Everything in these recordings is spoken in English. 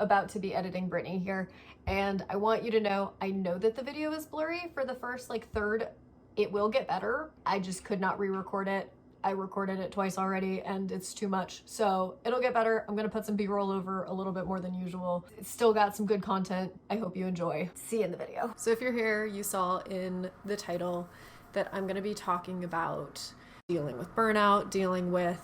about to be editing Brittany here, and I want you to know, I know that the video is blurry for the first like third. It will get better. I just could not re-record it. I recorded it twice already and it's too much. So it'll get better. I'm gonna put some B-roll over a little bit more than usual. It's still got some good content. I hope you enjoy. See you in the video. So if you're here, you saw in the title that I'm gonna be talking about dealing with burnout, dealing with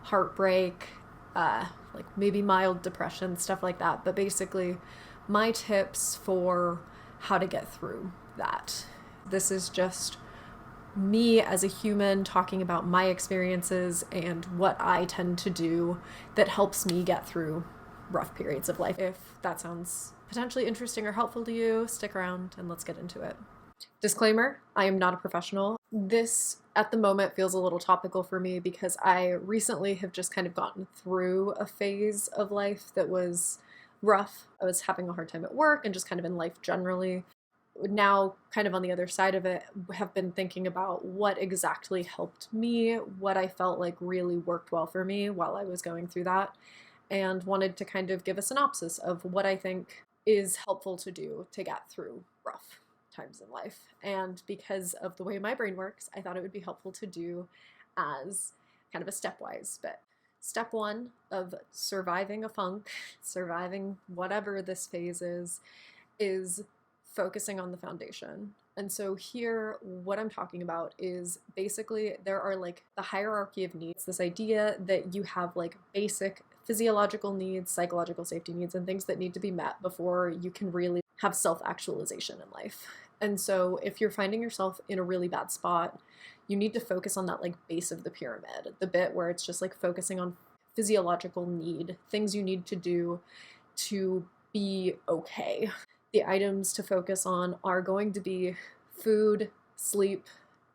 heartbreak, like maybe mild depression, stuff like that. But basically my tips for how to get through that. This is just me as a human talking about my experiences and what I tend to do that helps me get through rough periods of life. If that sounds potentially interesting or helpful to you, stick around and let's get into it. Disclaimer, I am not a professional. This at the moment feels a little topical for me because I recently have just kind of gotten through a phase of life that was rough. I was having a hard time at work and just kind of in life generally. Now, kind of on the other side of it, have been thinking about what exactly helped me, what I felt like really worked well for me while I was going through that, and wanted to kind of give a synopsis of what I think is helpful to do to get through rough times in life. And because of the way my brain works, I thought it would be helpful to do as kind of a stepwise bit. Step one of surviving a funk, surviving whatever this phase is focusing on the foundation. And so here, what I'm talking about is basically there are like the hierarchy of needs, this idea that you have like basic physiological needs, psychological safety needs, and things that need to be met before you can really have self-actualization in life. And so if you're finding yourself in a really bad spot, you need to focus on that like base of the pyramid, the bit where it's just like focusing on physiological need, things you need to do to be okay. The items to focus on are going to be food, sleep,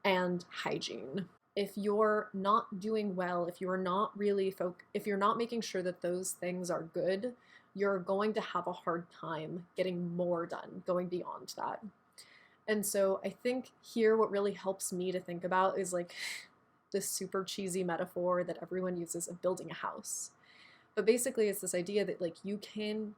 and hygiene. If you're not doing well, if you're not really if you're not making sure that those things are good, you're going to have a hard time getting more done, going beyond that. And so I think here what really helps me to think about is like this super cheesy metaphor that everyone uses of building a house. But basically it's this idea that like you can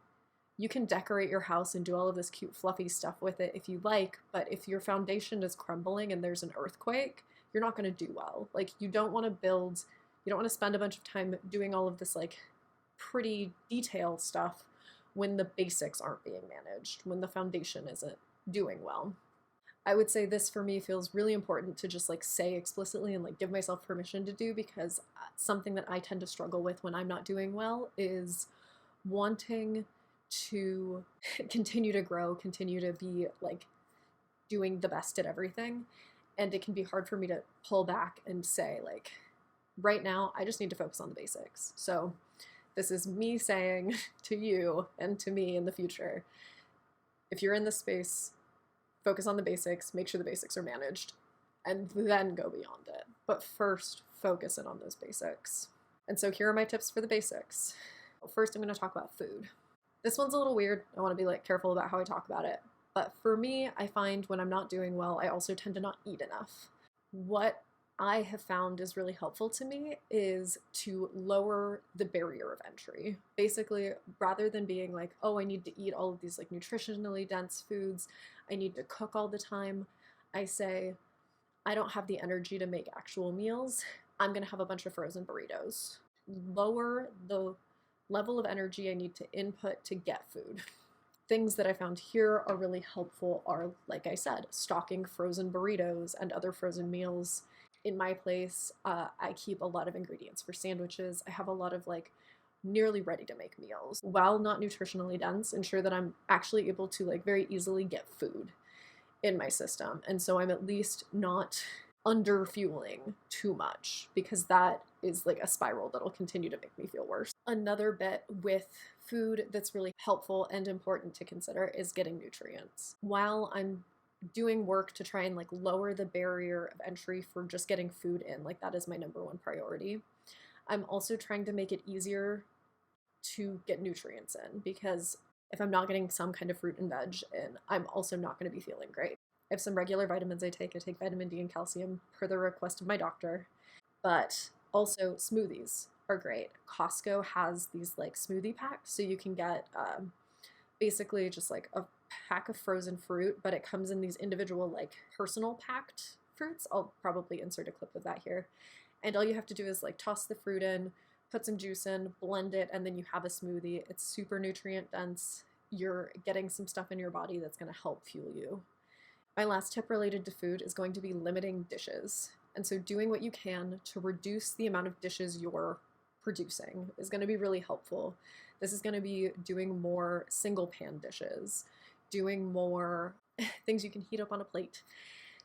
decorate your house and do all of this cute fluffy stuff with it if you like, but if your foundation is crumbling and there's an earthquake, you're not going to do well. Like you don't want to spend a bunch of time doing all of this like pretty detailed stuff when the basics aren't being managed, when the foundation isn't doing well. I would say this for me feels really important to just like say explicitly and like give myself permission to do, because something that I tend to struggle with when I'm not doing well is wanting to continue to grow, continue to be like doing the best at everything. And it can be hard for me to pull back and say like, right now, I just need to focus on the basics. So this is me saying to you and to me in the future, if you're in this space, focus on the basics, make sure the basics are managed, and then go beyond it. But first, focus in on those basics. And so here are my tips for the basics. First, I'm going to talk about food. This one's a little weird. I want to be like careful about how I talk about it. But for me, I find when I'm not doing well, I also tend to not eat enough. What I have found is really helpful to me is to lower the barrier of entry. Basically, rather than being like, oh, I need to eat all of these like nutritionally dense foods, I need to cook all the time, I say, I don't have the energy to make actual meals. I'm going to have a bunch of frozen burritos. Lower the level of energy I need to input to get food. Things that I found here are really helpful are, like I said, stocking frozen burritos and other frozen meals. In my place, I keep a lot of ingredients for sandwiches. I have a lot of like nearly ready to make meals. While not nutritionally dense, ensure that I'm actually able to like very easily get food in my system. And so I'm at least not under fueling too much, because that is like a spiral that'll continue to make me feel worse. Another bit with food that's really helpful and important to consider is getting nutrients. While I'm doing work to try and like lower the barrier of entry for just getting food in, like that is my number one priority, I'm also trying to make it easier to get nutrients in, because if I'm not getting some kind of fruit and veg in, I'm also not going to be feeling great. I have some regular vitamins I take. I take vitamin D and calcium per the request of my doctor, but also smoothies are great. Costco has these like smoothie packs, so you can get basically just like a pack of frozen fruit, but it comes in these individual like personal packed fruits. I'll probably insert a clip of that here. And all you have to do is like toss the fruit in, put some juice in, blend it, and then you have a smoothie. It's super nutrient dense. You're getting some stuff in your body that's going to help fuel you. My last tip related to food is going to be limiting dishes. And so doing what you can to reduce the amount of dishes you're producing is going to be really helpful. This is going to be doing more single pan dishes, doing more things you can heat up on a plate,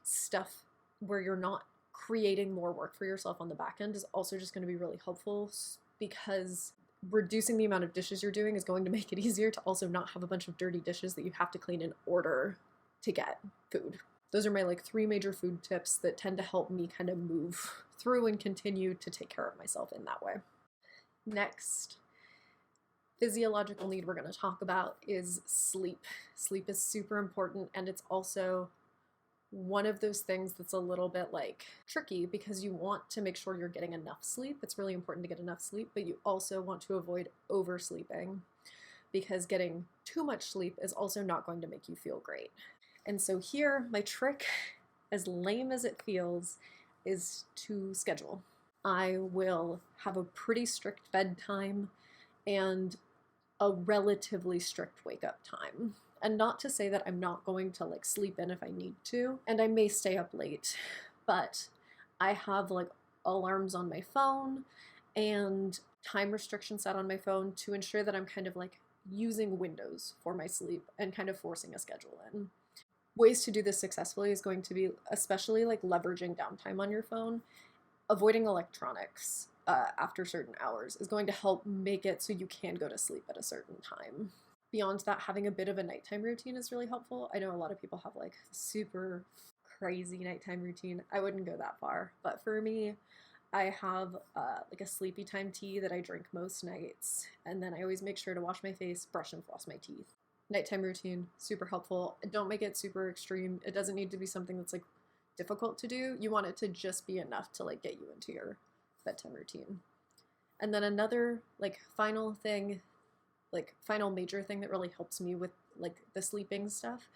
stuff where you're not creating more work for yourself on the back end is also just going to be really helpful, because reducing the amount of dishes you're doing is going to make it easier to also not have a bunch of dirty dishes that you have to clean in order to get food. Those are my like 3 major food tips that tend to help me kind of move through and continue to take care of myself in that way. Next, physiological need we're going to talk about is sleep. Sleep is super important, and it's also one of those things that's a little bit like tricky, because you want to make sure you're getting enough sleep. It's really important to get enough sleep, but you also want to avoid oversleeping, because getting too much sleep is also not going to make you feel great. And so here, my trick, as lame as it feels, is to schedule. I will have a pretty strict bedtime and a relatively strict wake up time. And not to say that I'm not going to like sleep in if I need to, and I may stay up late, but I have like alarms on my phone and time restrictions set on my phone to ensure that I'm kind of like using windows for my sleep and kind of forcing a schedule in. Ways to do this successfully is going to be especially like leveraging downtime on your phone. Avoiding electronics after certain hours is going to help make it so you can go to sleep at a certain time. Beyond that, having a bit of a nighttime routine is really helpful. I know a lot of people have like super crazy nighttime routine. I wouldn't go that far, but for me, I have like a sleepy time tea that I drink most nights, and then I always make sure to wash my face, brush and floss my teeth. Nighttime routine, super helpful. Don't make it super extreme. It doesn't need to be something that's like difficult to do. You want it to just be enough to like get you into your bedtime routine. And then another like final major thing that really helps me with like the sleeping stuff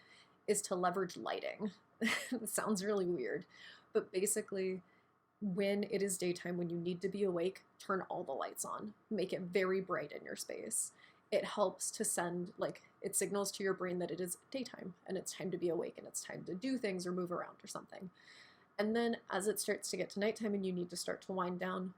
is to leverage lighting. It sounds really weird, but basically when it is daytime, when you need to be awake, turn all the lights on, make it very bright in your space. It helps to send, like, it signals to your brain that it is daytime and it's time to be awake and it's time to do things or move around or something. And then as it starts to get to nighttime and you need to start to wind down,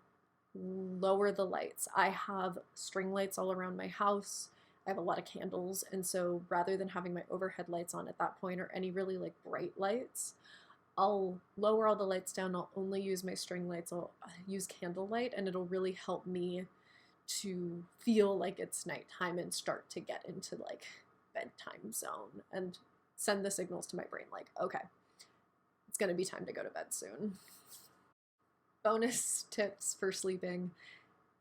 lower the lights. I have string lights all around my house. I have a lot of candles, and so rather than having my overhead lights on at that point or any really like bright lights, I'll lower all the lights down. I'll only use my string lights. I'll use candlelight, and it'll really help me to feel like it's nighttime and start to get into like bedtime zone and send the signals to my brain like, okay, it's gonna be time to go to bed soon. Bonus tips for sleeping.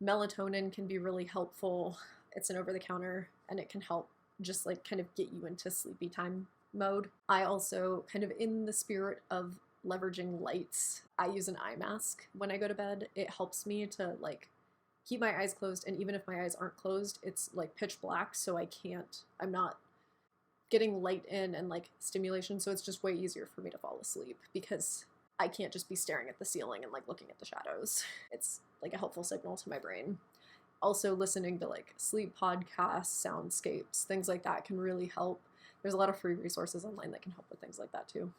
Melatonin can be really helpful. It's an over-the-counter, and it can help just like kind of get you into sleepy time mode. I also, kind of in the spirit of leveraging lights, I use an eye mask when I go to bed. It helps me to like keep my eyes closed, and even if my eyes aren't closed, it's like pitch black, so I'm not getting light in and like stimulation, so it's just way easier for me to fall asleep because I can't just be staring at the ceiling and like looking at the shadows. It's like a helpful signal to my brain. Also, listening to like sleep podcasts, soundscapes, things like that can really help. There's a lot of free resources online that can help with things like that too.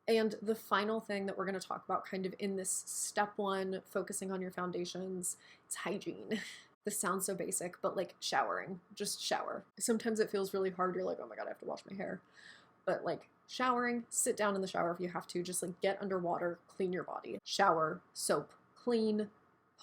And the final thing that we're going to talk about kind of in this step 1, focusing on your foundations, is hygiene. This sounds so basic, but like showering, just shower. Sometimes it feels really hard. You're like, oh my God, I have to wash my hair. But like showering, sit down in the shower if you have to, just like get underwater, clean your body. Shower, soap, clean,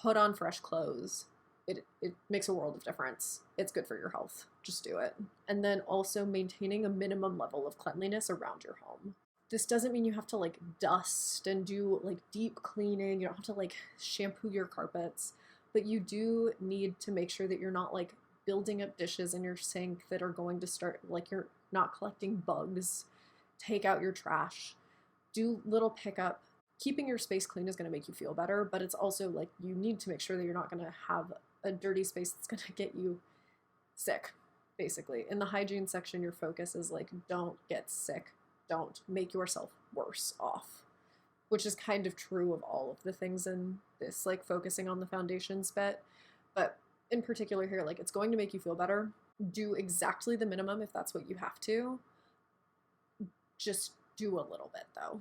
put on fresh clothes. It makes a world of difference. It's good for your health. Just do it. And then also maintaining a minimum level of cleanliness around your home. This doesn't mean you have to like dust and do like deep cleaning. You don't have to like shampoo your carpets, but you do need to make sure that you're not like building up dishes in your sink that are going to start, like you're not collecting bugs. Take out your trash. Do little pickup keeping your space clean is going to make you feel better, but it's also like you need to make sure that you're not going to have a dirty space that's going to get you sick, basically. In the hygiene section, your focus is like, don't get sick, don't make yourself worse off, which is kind of true of all of the things in this, like focusing on the foundations bit. But in particular here, like it's going to make you feel better. Do exactly the minimum if that's what you have to. Just do a little bit though.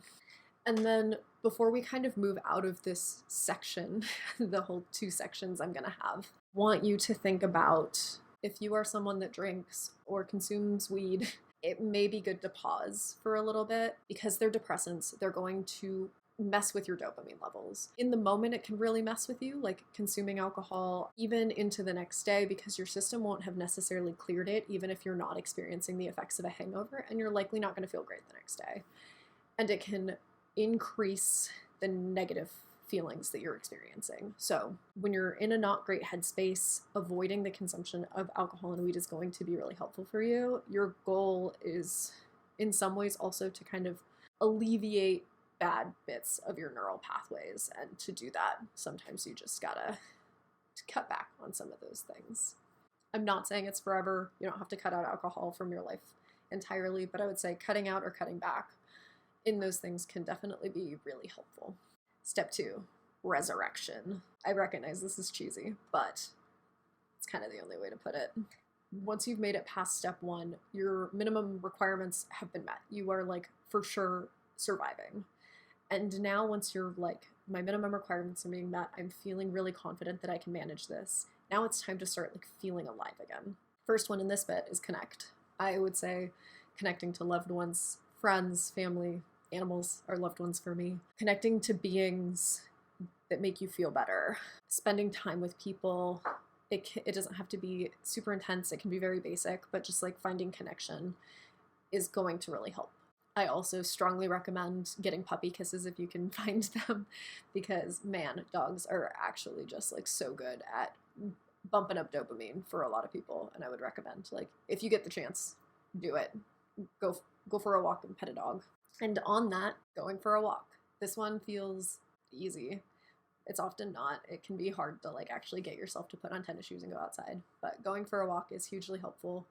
And then before we kind of move out of this section, the whole 2 sections I'm gonna have, want you to think about if you are someone that drinks or consumes weed, it may be good to pause for a little bit because they're depressants. They're going to mess with your dopamine levels. In the moment, it can really mess with you, like consuming alcohol, even into the next day, because your system won't have necessarily cleared it, even if you're not experiencing the effects of a hangover, and you're likely not gonna feel great the next day. And it can increase the negative feelings that you're experiencing. So when you're in a not great headspace, avoiding the consumption of alcohol and weed is going to be really helpful for you. Your goal is in some ways also to kind of alleviate bad bits of your neural pathways. And to do that, sometimes you just gotta cut back on some of those things. I'm not saying it's forever. You don't have to cut out alcohol from your life entirely, but I would say cutting out or cutting back in those things can definitely be really helpful. Step 2, resurrection. I recognize this is cheesy, but it's kind of the only way to put it. Once you've made it past step 1, your minimum requirements have been met. You are like for sure surviving. And now once you're like, my minimum requirements are being met, I'm feeling really confident that I can manage this. Now it's time to start like feeling alive again. First one in this bit is connect. I would say connecting to loved ones, friends, family. Animals are loved ones for me. Connecting to beings that make you feel better. Spending time with people. It doesn't have to be super intense. It can be very basic, but just like finding connection is going to really help. I also strongly recommend getting puppy kisses if you can find them, because man, dogs are actually just like so good at bumping up dopamine for a lot of people. And I would recommend, like, if you get the chance, do it. Go for a walk and pet a dog. And on that, going for a walk. This one feels easy. It's often not. It can be hard to like actually get yourself to put on tennis shoes and go outside. But going for a walk is hugely helpful.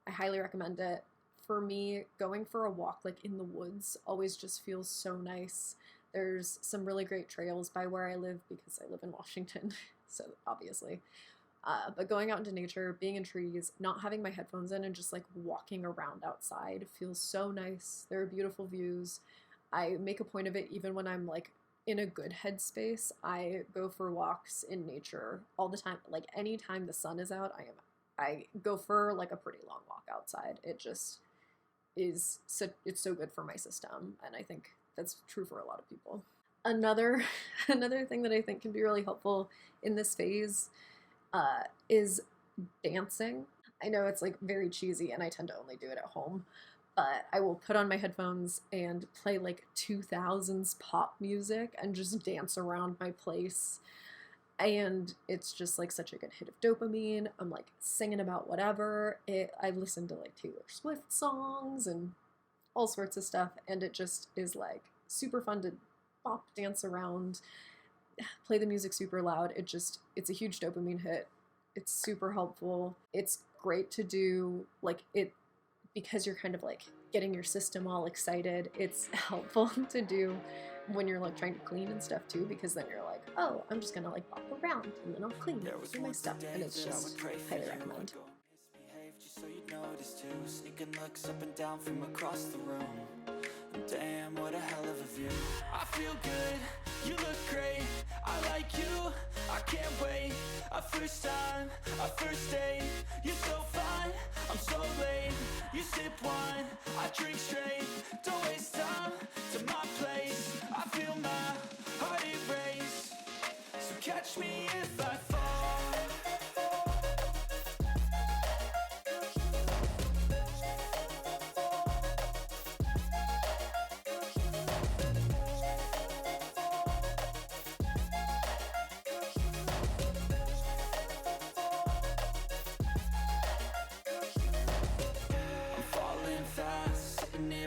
I highly recommend it. For me, going for a walk like in the woods always just feels so nice. There's some really great trails by where I live because I live in Washington, so obviously. But going out into nature, being in trees, not having my headphones in and just like walking around outside feels so nice. There are beautiful views. I make a point of it even when I'm like in a good headspace. I go for walks in nature all the time. Like anytime the sun is out, I go for like a pretty long walk outside. It just is it's so good for my system, and I think that's true for a lot of people. Another thing that I think can be really helpful in this phase is dancing. I know it's like very cheesy and I tend to only do it at home, but I will put on my headphones and play like 2000s pop music and just dance around my place. And it's just like such a good hit of dopamine. I'm like singing about whatever. I listen to like Taylor Swift songs and all sorts of stuff, and it just is like super fun to bop, dance around, play the music super loud. It's a huge dopamine hit. It's super helpful. It's great to do like it because you're kind of like getting your system all excited. It's helpful to do when you're like trying to clean and stuff too, because then you're like, oh, I'm just gonna like bop around and then I'll clean and do my stuff, and it's just highly recommend. So you'd notice too, sneaking looks up and down from across the room. Damn, what a hell of a view. I feel good, you look great, I like you, I can't wait. A first time, a first date, you're so fine, I'm so late. You sip wine, I drink straight, don't waste time to my place. I feel my heart erase, so catch me if I fall.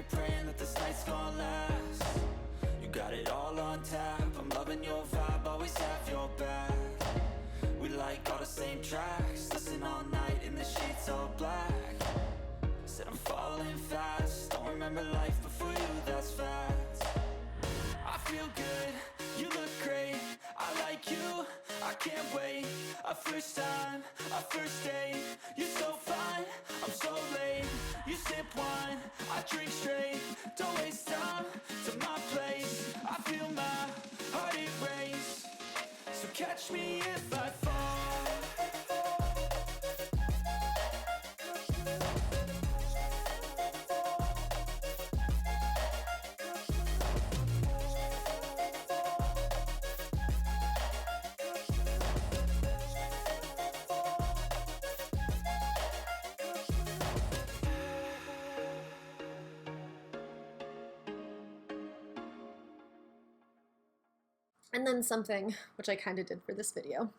Praying that this night's gonna last. You got it all on tap, same tracks. Listen all night in the sheets all black. Said I'm falling fast. Don't remember life before you, that's facts. I feel good, you look great. I like you, I can't wait. A first time, a first date. You're so fine, I'm so late. You sip wine, I drink straight. Don't waste time to my place. I feel my heart erase. So catch me if I fall. And then something, which I kind of did for this video,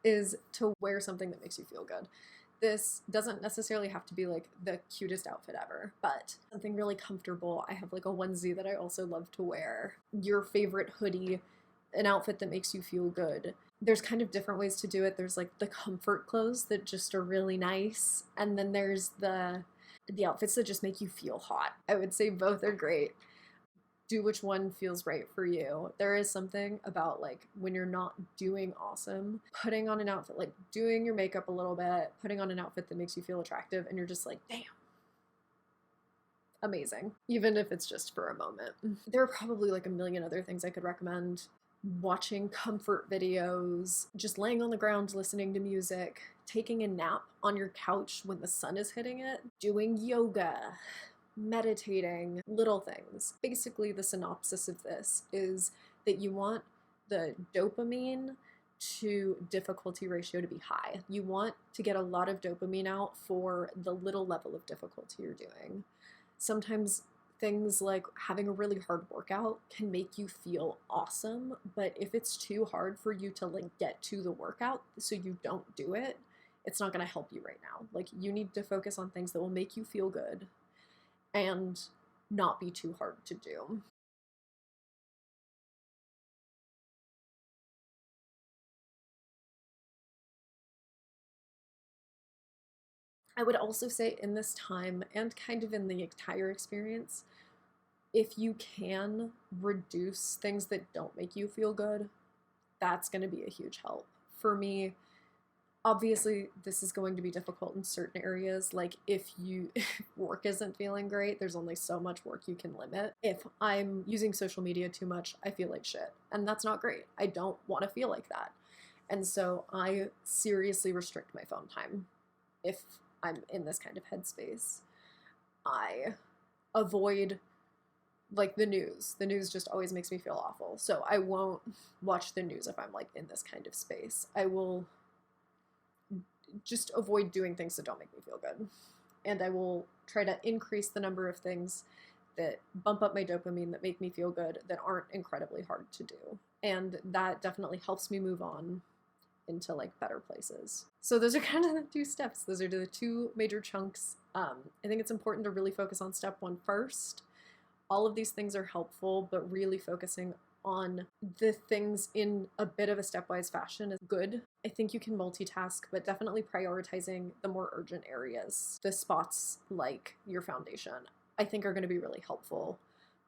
is to wear something that makes you feel good. This doesn't necessarily have to be like the cutest outfit ever, but something really comfortable. I have like a onesie that I also love to wear, your favorite hoodie, an outfit that makes you feel good. There's kind of different ways to do it. There's like the comfort clothes that just are really nice, and then there's the outfits that just make you feel hot. I would say both are great. Do which one feels right for you. There is something about like when you're not doing awesome, putting on an outfit, like doing your makeup a little bit, putting on an outfit that makes you feel attractive, and you're just like, damn, amazing. Even if it's just for a moment. There are probably like a million other things I could recommend. Watching comfort videos, just laying on the ground listening to music, taking a nap on your couch when the sun is hitting it, doing yoga, meditating, little things. Basically, the synopsis of this is that you want the dopamine to difficulty ratio to be high. You want to get a lot of dopamine out for the little level of difficulty you're doing. Sometimes things like having a really hard workout can make you feel awesome, but if it's too hard for you to like get to the workout so you don't do it, it's not going to help you right now. Like, you need to focus on things that will make you feel good and not be too hard to do. I would also say in this time, and kind of in the entire experience, if you can reduce things that don't make you feel good, that's going to be a huge help. For me, obviously, this is going to be difficult in certain areas. Like if work isn't feeling great, there's only so much work you can limit. If I'm using social media too much, I feel like shit. And that's not great. I don't want to feel like that. And so I seriously restrict my phone time if I'm in this kind of headspace. I avoid like the news. The news just always makes me feel awful. So I won't watch the news if I'm like in this kind of space. I will just avoid doing things that don't make me feel good. And I will try to increase the number of things that bump up my dopamine, that make me feel good, that aren't incredibly hard to do. And that definitely helps me move on into like better places. So those are kind of the two steps. Those are the two major chunks. I think it's important to really focus on step one first. All of these things are helpful, but really focusing on the things in a bit of a stepwise fashion is good. I think you can multitask, but definitely prioritizing the more urgent areas, the spots like your foundation, I think are going to be really helpful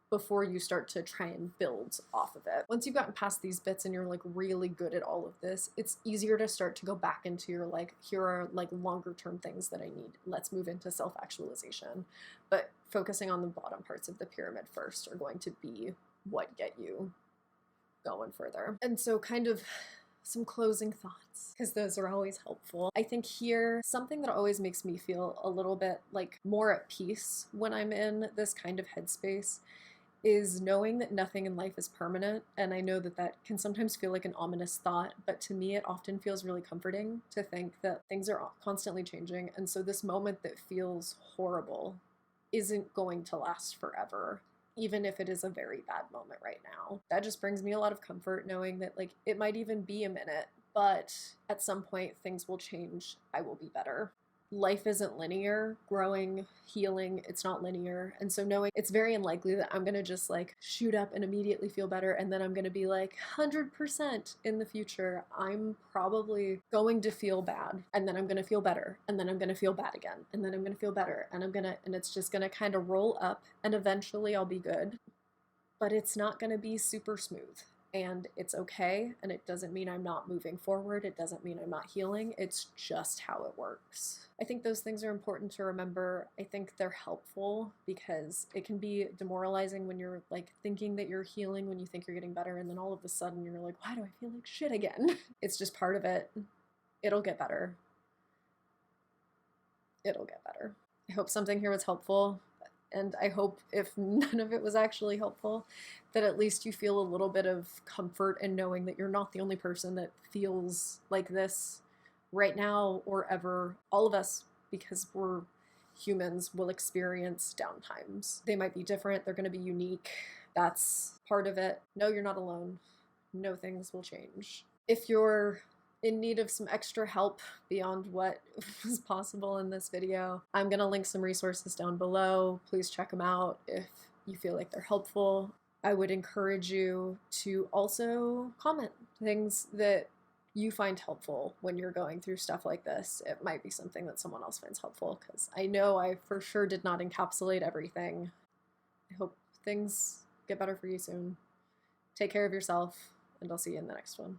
before you start to try and build off of it. Once you've gotten past these bits and you're like really good at all of this, it's easier to start to go back into your like, here are like longer term things that I need. Let's move into self-actualization. But focusing on the bottom parts of the pyramid first are going to be what get you going further. And so kind of some closing thoughts, because those are always helpful. I think here, something that always makes me feel a little bit like more at peace when I'm in this kind of headspace is knowing that nothing in life is permanent. And I know that that can sometimes feel like an ominous thought, but to me, it often feels really comforting to think that things are constantly changing. And so this moment that feels horrible isn't going to last forever, even if it is a very bad moment right now. That just brings me a lot of comfort knowing that like it might even be a minute, but at some point things will change. I will be better. life isn't linear. Growing, healing, it's not linear. And so knowing it's very unlikely that I'm going to just like shoot up and immediately feel better and then I'm going to be like 100% in the future. I'm probably going to feel bad and then I'm going to feel better and then I'm going to feel bad again and then I'm going to feel better and and it's just going to kind of roll up and eventually I'll be good. But it's not going to be super smooth. And it's okay, and it doesn't mean I'm not moving forward. It doesn't mean I'm not healing. It's just how it works. I think those things are important to remember. I think they're helpful because it can be demoralizing when you're like thinking that you're healing, when you think you're getting better, and then all of a sudden you're like, why do I feel like shit again? It's just part of it. It'll get better. It'll get better. I hope something here was helpful. And I hope if none of it was actually helpful, that at least you feel a little bit of comfort in knowing that you're not the only person that feels like this right now or ever. All of us, because we're humans, will experience downtimes. They might be different. They're going to be unique. That's part of it. No, you're not alone. No, things will change. If you're in need of some extra help beyond what was possible in this video, I'm going to link some resources down below. Please check them out if you feel like they're helpful. I would encourage you to also comment things that you find helpful when you're going through stuff like this. It might be something that someone else finds helpful, because I know I for sure did not encapsulate everything. I hope things get better for you soon. Take care of yourself, and I'll see you in the next one.